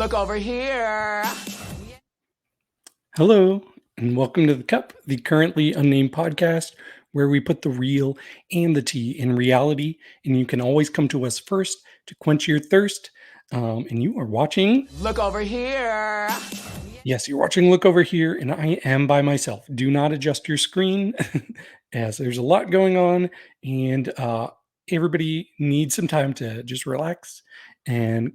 Look over here. Hello, and welcome to The Cup, the Currently Unnamed Podcast, where we put the real and the tea in reality, and you can always come to us first to quench your thirst. And you are watching... Look over here. Yes, you're watching Look Over Here, and I am by myself. Do not adjust your screen, as there's a lot going on, and everybody needs some time to just relax and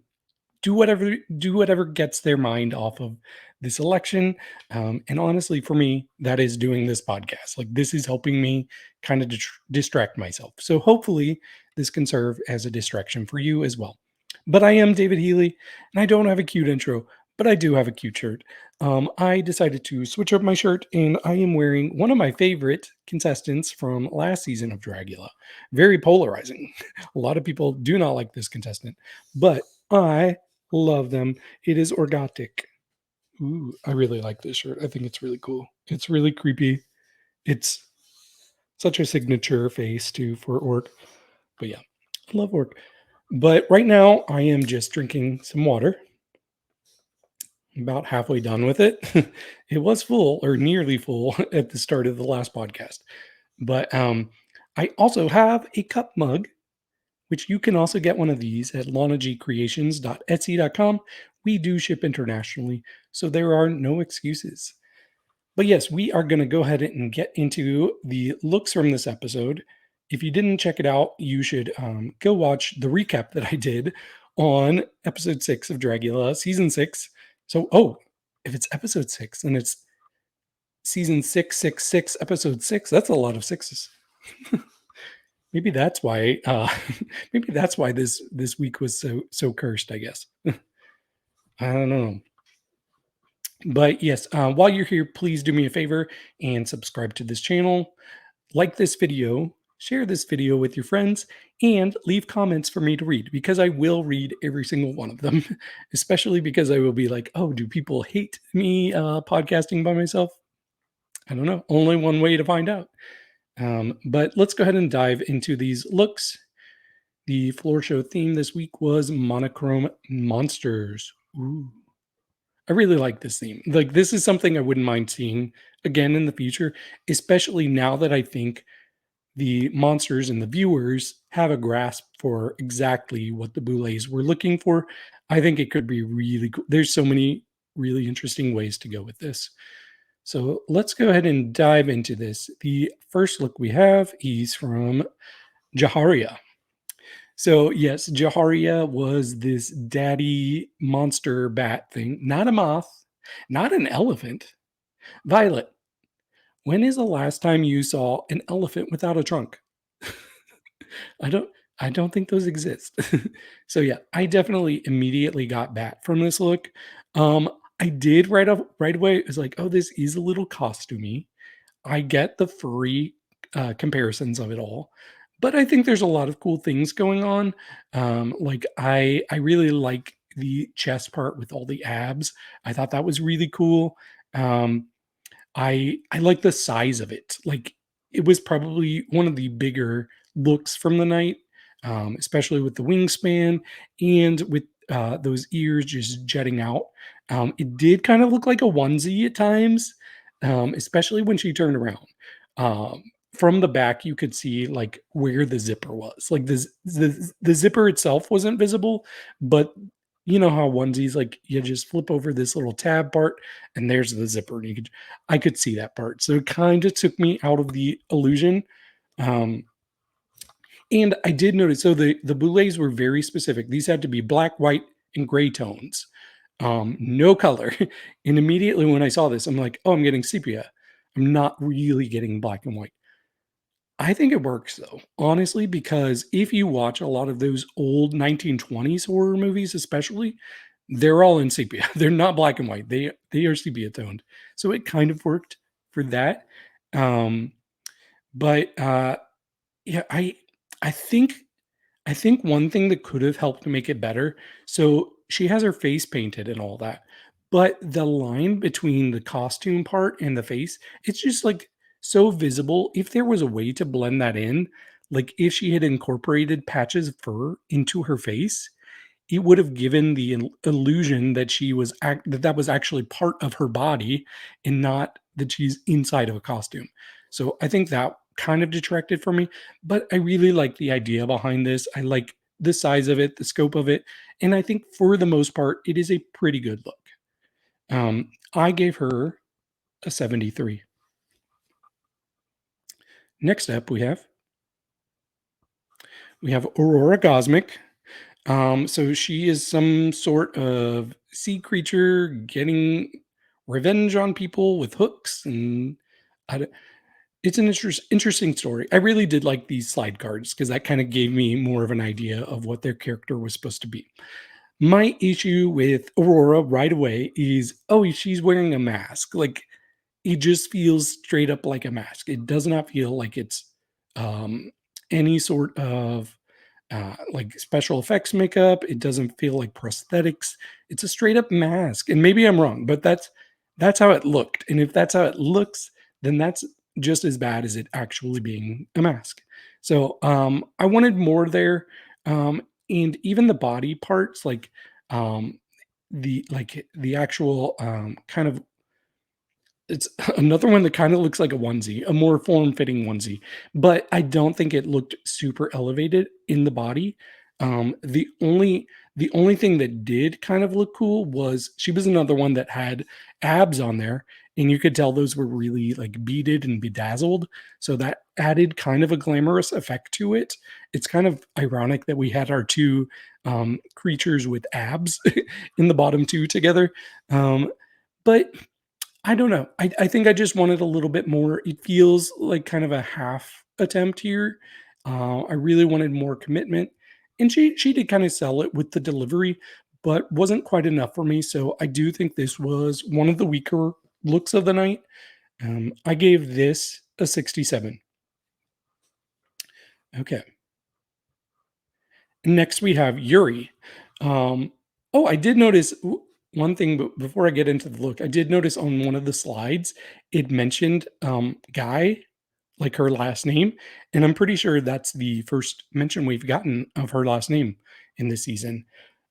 do whatever gets their mind off of this election. And honestly, for me, that is doing this podcast. Like, this is helping me kind of distract myself. So hopefully this can serve as a distraction for you as well. But I am David Healy, and I don't have a cute intro, but I do have a cute shirt. I decided to switch up my shirt, and I am wearing one of my favorite contestants from last season of Dragula. Very polarizing. A lot of people do not like this contestant, but I love them. It is Orgotic. Ooh, I really like this shirt. I think it's really cool. It's really creepy. It's such a signature face too for Orc. But yeah, I love Orc. But right now I am just drinking some water. I'm about halfway done with it. It was full or nearly full at the start of the last podcast. But I also have a cup mug, which you can also get one of these at lonagcreations.etsy.com. We do ship internationally, so there are no excuses. But yes, we are going to go ahead and get into the looks from this episode. If you didn't check it out, you should go watch the recap that I did on episode 6 of Dragula, season 6. So, if it's episode 6, then it's season 666, episode 6. That's a lot of sixes. Maybe that's why. Maybe that's why this week was so cursed, I guess. I don't know. But yes, while you're here, please do me a favor and subscribe to this channel. Like this video, share this video with your friends, and leave comments for me to read, because I will read every single one of them. Especially because I will be like, oh, do people hate me podcasting by myself? I don't know. Only one way to find out. But let's go ahead and dive into these looks. The floor show theme this week was Monochrome Monsters. Ooh. I really like this theme. Like, this is something I wouldn't mind seeing again in the future, especially now that I think the monsters and the viewers have a grasp for exactly what the Boulets were looking for. I think it could be really cool. There's so many really interesting ways to go with this. So let's go ahead and dive into this. The first look we have is from Jaharia. So yes, Jaharia was this daddy monster bat thing, not a moth, not an elephant. Violet, when is the last time you saw an elephant without a trunk? I don't think those exist. So yeah, I definitely immediately got bat from this look. I did right away. It was like, oh, this is a little costumey. I get the furry comparisons of it all, but I think there's a lot of cool things going on. Like I really like the chest part with all the abs. I thought that was really cool. I like the size of it. Like, it was probably one of the bigger looks from the night, especially with the wingspan and with those ears just jutting out. It did kind of look like a onesie at times, especially when she turned around. From the back, you could see like where the zipper was. Like, the zipper itself wasn't visible, but you know how onesies, like, you just flip over this little tab part and there's the zipper, and I could see that part. So it kind of took me out of the illusion. And I did notice, so the boulets were very specific. These had to be black, white, and gray tones. No color. And immediately when I saw this, I'm like, oh, I'm getting sepia. I'm not really getting black and white. I think it works though, honestly, because if you watch a lot of those old 1920s horror movies, especially, they're all in sepia. They're not black and white. They are sepia toned. So it kind of worked for that. Um, but yeah, I think I think one thing that could have helped make it better. So she has her face painted and all that, but the line between the costume part and the face, it's just like so visible. If there was a way to blend that in, like if she had incorporated patches of fur into her face, it would have given the illusion that that was actually part of her body and not that she's inside of a costume. So I think that kind of detracted for me, but I really like the idea behind this. I like the size of it, the scope of it, and I think for the most part, it is a pretty good look. I gave her a 73. Next up, we have Aurora Cosmic. So she is some sort of sea creature getting revenge on people with hooks, and I d it's an interesting story. I really did like these slide cards because that kinda gave me more of an idea of what their character was supposed to be. My issue with Aurora right away is, oh, she's wearing a mask. Like, it just feels straight up like a mask. It does not feel like it's any sort of like special effects makeup. It doesn't feel like prosthetics. It's a straight up mask. And maybe I'm wrong, but that's how it looked. And if that's how it looks, then that's just as bad as it actually being a mask. So I wanted more there. And even the body parts, um, the actual kind of it's another one that kinda looks like a onesie, a more form-fitting onesie, but I don't think it looked super elevated in the body. The only thing that did kind of look cool was she was another one that had abs on there, and you could tell those were really, like, beaded and bedazzled, so that added kind of a glamorous effect to it. It's kind of ironic that we had our 2, creatures with abs in the bottom 2 together, but I don't know. I think I just wanted a little bit more. It feels like kind of a half attempt here. I really wanted more commitment, and she did kind of sell it with the delivery, but wasn't quite enough for me. So I do think this was one of the weaker looks of the night. I gave this a 67. Okay. Next, we have Yuri. Oh, I did notice one thing, but before I get into the look, I did notice on one of the slides it mentioned Guy, like her last name, and I'm pretty sure that's the first mention we've gotten of her last name in this season.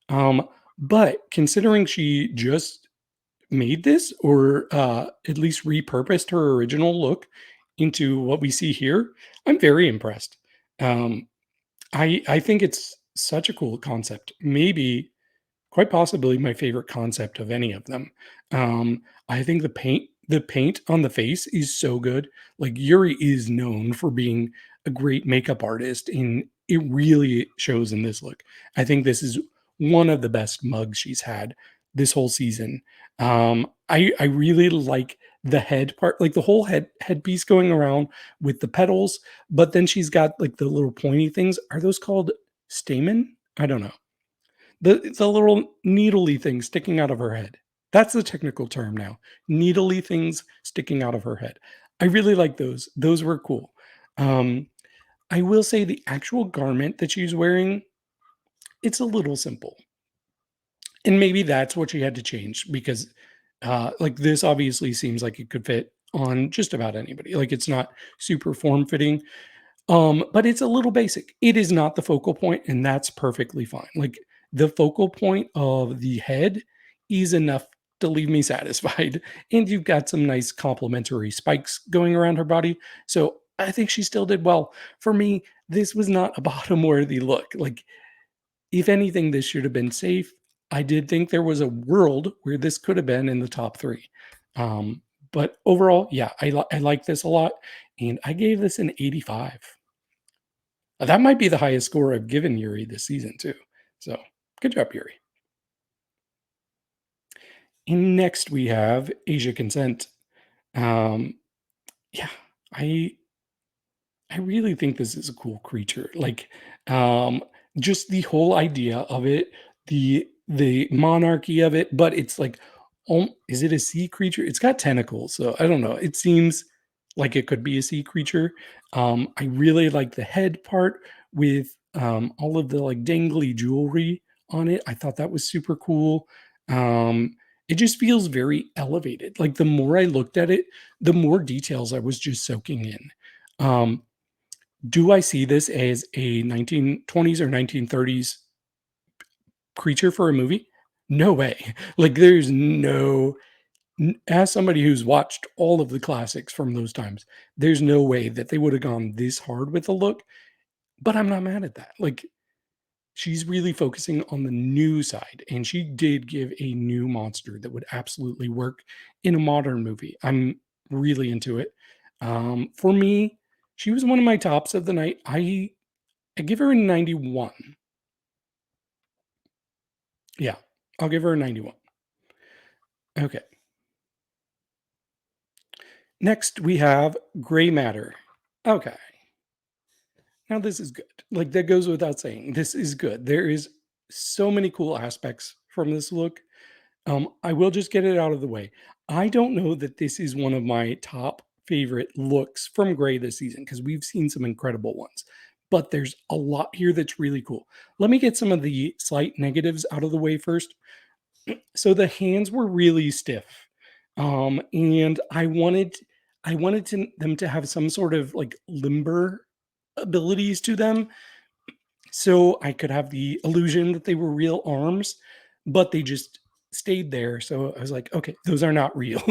Um, but considering she just made this, or at least repurposed her original look into what we see here, I'm very impressed. Um, I think it's such a cool concept. Maybe, quite possibly, my favorite concept of any of them. I think the paint on the face is so good. Like, Yuri is known for being a great makeup artist, and it really shows in this look. I think this is one of the best mugs she's had this whole season. I really like the head part, like the whole headpiece going around with the petals, but then she's got like the little pointy things. Are those called stamen? I don't know. The little needly things sticking out of her head. That's the technical term now. Needly things sticking out of her head. I really like those. Those were cool. Um, I will say the actual garment that she's wearing, it's a little simple. And maybe that's what she had to change because like this obviously seems like it could fit on just about anybody. Like, it's not super form fitting. But it's a little basic. It is not the focal point, and that's perfectly fine. Like, the focal point of the head is enough to leave me satisfied. And you've got some nice complementary spikes going around her body. So I think she still did well. For me, this was not a bottom worthy look. Like, if anything, this should have been safe. I did think there was a world where this could have been in the top 3. Um, but overall, yeah, I like this a lot. And I gave this an 85. That might be the highest score I've given Yuri this season too. So, good job, Yuri. And next we have Asia Consent. Um, yeah, I I really think this is a cool creature. Like, um, just the whole idea of it, the monarchy of it, but it's like, is it a sea creature? It's got tentacles, so I don't know. It seems like it could be a sea creature. I really like the head part with all of the like dangly jewelry on it. I thought that was super cool. It just feels very elevated. Like, the more I looked at it, the more details I was just soaking in. Um, do I see this as a 1920s or 1930s creature for a movie? No way. Like, there's as somebody who's watched all of the classics from those times, there's no way that they would have gone this hard with the look, but I'm not mad at that. Like, she's really focusing on the new side, and she did give a new monster that would absolutely work in a modern movie. I'm really into it. For me, she was one of my tops of the night. I give her a 91. Yeah, I'll give her a 91. Okay. Next, we have gray matter. Okay. Now this is good. Like, that goes without saying. This is good. There is so many cool aspects from this look. I will just get it out of the way. I don't know that this is one of my top favorite looks from Gray this season because we've seen some incredible ones, but there's a lot here that's really cool. Let me get some of the slight negatives out of the way first. So the hands were really stiff, and them to have some sort of like limber abilities to them, so I could have the illusion that they were real arms, but they just stayed there. So I was like, okay, those are not real.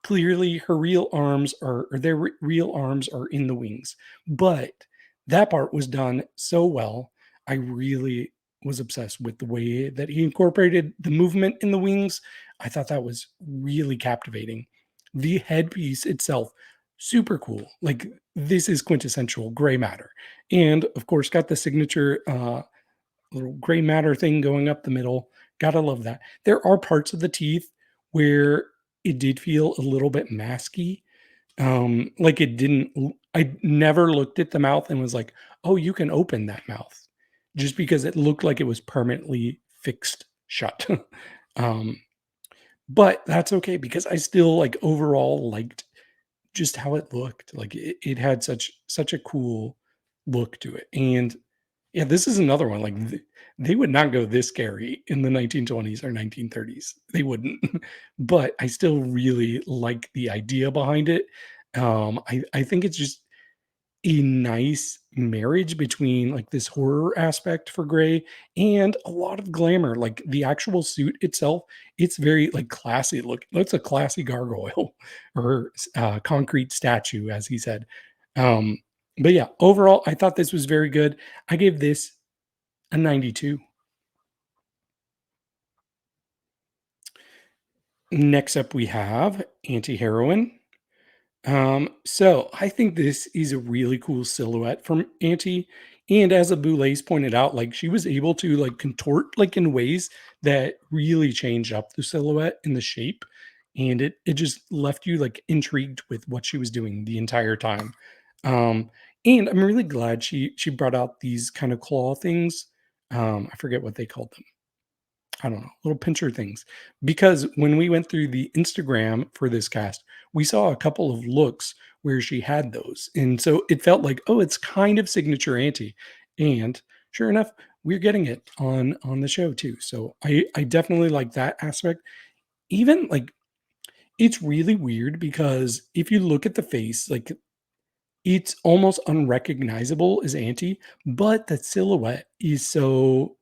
Clearly, her real arms are, or their real arms are in the wings. But that part was done so well. I really was obsessed with the way that he incorporated the movement in the wings. I thought that was really captivating. The headpiece itself, super cool. Like, this is quintessential gray matter. And of course, got the signature little gray matter thing going up the middle. Gotta love that. There are parts of the teeth where it did feel a little bit masky. Like, it didn't, I never looked at the mouth and was like, oh, you can open that mouth, just because it looked like it was permanently fixed shut. um, but that's okay because I still, like, overall liked just how it looked. Like, it had such a cool look to it. And yeah, this is another one. Like, they would not go this scary in the 1920s or 1930s. They wouldn't. But I still really like the idea behind it. I think it's just a nice marriage between, like, this horror aspect for Gray and a lot of glamour. Like, the actual suit itself, it's very, like, classy look. It's a classy gargoyle or concrete statue, as he said. Um, but yeah, overall, I thought this was very good. I gave this a 92. Next up, we have Auntie Heroine. So I think this is a really cool silhouette from Auntie. And as a Boulets pointed out, like, she was able to, like, contort, like, in ways that really changed up the silhouette and the shape. And it just left you, like, intrigued with what she was doing the entire time. Um, and I'm really glad she brought out these kind of claw things. I forget what they called them. I don't know, little pincher things. Because when we went through the Instagram for this cast, we saw a couple of looks where she had those. And so it felt like, oh, it's kind of signature Auntie. And sure enough, we're getting it on the show too. So I definitely like that aspect. Even, like, it's really weird because if you look at the face, like, it's almost unrecognizable as Auntie, but the silhouette is so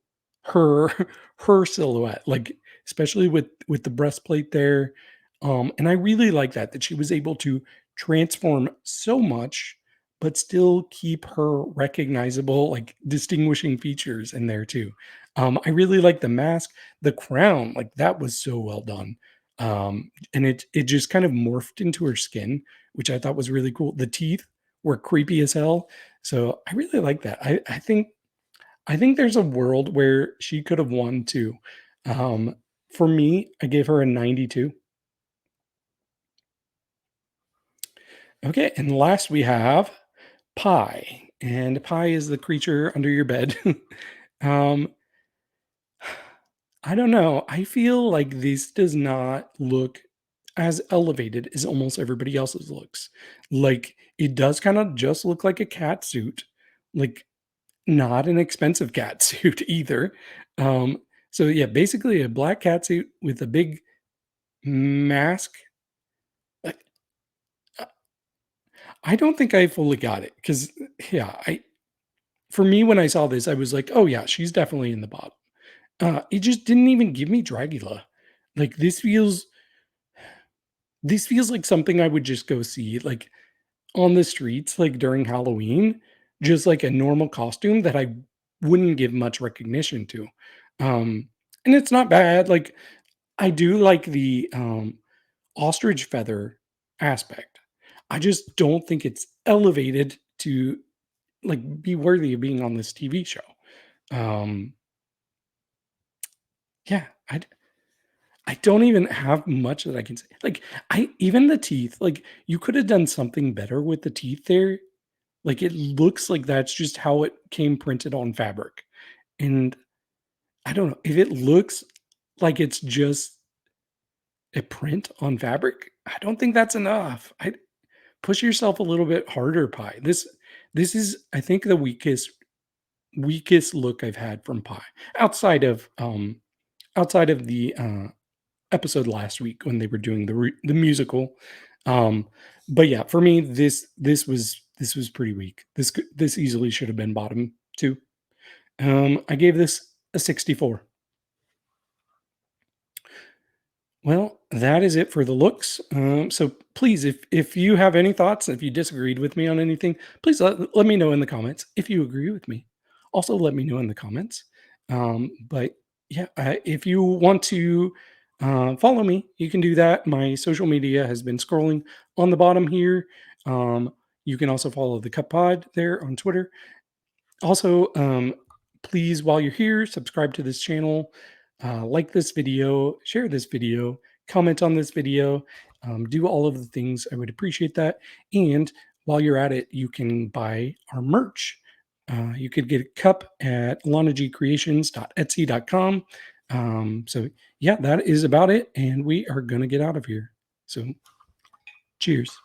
her her silhouette, like, especially with the breastplate there. And I really like that she was able to transform so much, but still keep her recognizable, like, distinguishing features in there too. I really like the mask, the crown, like, that was so well done. And it just kind of morphed into her skin, which I thought was really cool. The teeth were creepy as hell. So I really like that. I think there's a world where she could have won too. Um, for me, I gave her a 92. Okay, and last we have Pie, and Pie is the creature under your bed. um, I don't know. I feel like this does not look as elevated as almost everybody else's looks. Like, it does kind of just look like a cat suit. Like, not an expensive cat suit either. So yeah, basically a black cat suit with a big mask. Like, uh, I don't think I fully got it because yeah, I for me when I saw this, I was like, oh yeah, she's definitely in the bottom. It just didn't even give me Dragula. Like this feels like something I would just go see like on the streets like during Halloween, just like a normal costume that I wouldn't give much recognition to. And it's not bad. Like I do like the ostrich feather aspect. I just don't think it's elevated to like be worthy of being on this TV show. Um yeah, I don't even have much that I can say. Like I even the teeth, like you could have done something better with the teeth there. Like it looks like that's just how it came printed on fabric. And I don't know if it looks like it's just a print on fabric. I don't think that's enough. I push yourself a little bit harder, Pie. This is I think the weakest look I've had from Pie outside of the episode last week when they were doing the musical. Um, but yeah, for me, this was pretty weak. This easily should have been bottom two. I gave this a 64. Well, that is it for the looks. So please, if you have any thoughts, if you disagreed with me on anything, please let me know in the comments. If you agree with me, also let me know in the comments. But yeah, if you want to follow me, you can do that. My social media has been scrolling on the bottom here. You can also follow the Cup Pod there on Twitter. Also, please, while you're here, subscribe to this channel, like this video, share this video, comment on this video, do all of the things. I would appreciate that. And while you're at it, you can buy our merch. You could get a cup at lanagcreations.etsy.com. So, yeah, that is about it. And we are going to get out of here. So, cheers.